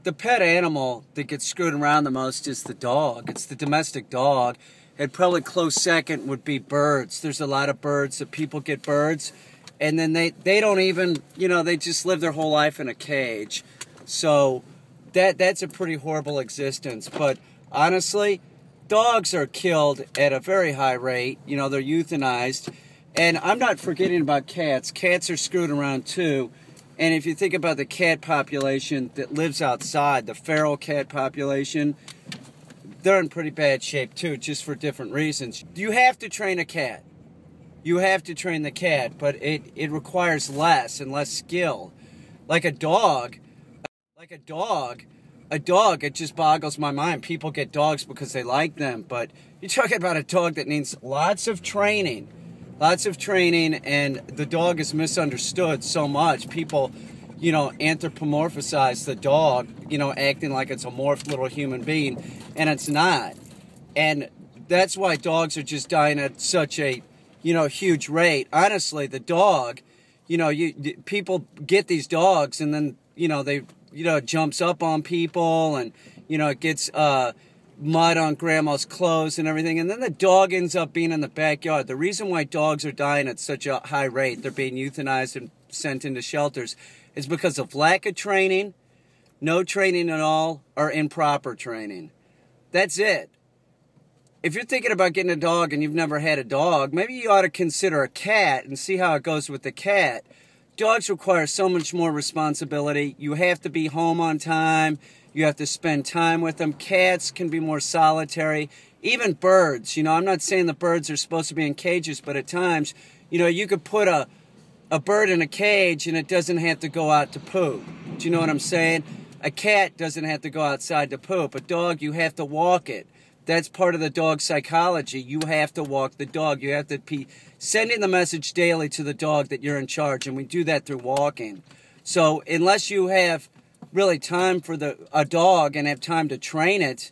the pet animal that gets screwed around the most is the dog. It's the domestic dog. And probably close second would be birds. There's a lot of birds that people get birds, and then they don't even, they just live their whole life in a cage. So that's a pretty horrible existence. But honestly, dogs are killed at a very high rate. They're euthanized. And I'm not forgetting about cats. Cats are screwed around too. And if you think about the cat population that lives outside, the feral cat population, they're in pretty bad shape too, just for different reasons. You have to train a cat. You have to train the cat, but it requires less and less skill. Like a dog, it just boggles my mind. People get dogs because they like them, but you're talking about a dog that needs lots of training, and the dog is misunderstood so much. People, anthropomorphize the dog, acting like it's a morphed little human being, and it's not. And that's why dogs are just dying at such a, huge rate. Honestly, the dog, people get these dogs, and then, it jumps up on people, and, it gets mud on grandma's clothes and everything, and then the dog ends up being in the backyard. The reason why dogs are dying at such a high rate, they're being euthanized and sent into shelters, is because of lack of training, no training at all, or improper training. That's it. If you're thinking about getting a dog and you've never had a dog, maybe you ought to consider a cat and see how it goes with the cat. Dogs require so much more responsibility. You have to be home on time. You have to spend time with them. Cats can be more solitary. Even birds. I'm not saying the birds are supposed to be in cages, but at times, you could put a bird in a cage and it doesn't have to go out to poop. Do you know what I'm saying? A cat doesn't have to go outside to poop. A dog, you have to walk it. That's part of the dog psychology. You have to walk the dog. You have to be sending the message daily to the dog that you're in charge, and we do that through walking. So unless you have really time for a dog and have time to train it,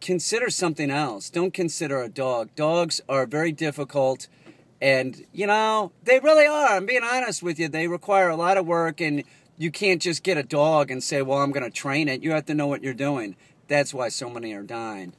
consider something else. Don't consider a dog. Dogs are very difficult, and, they really are. I'm being honest with you. They require a lot of work, and you can't just get a dog and say, well, I'm going to train it. You have to know what you're doing. That's why so many are dying.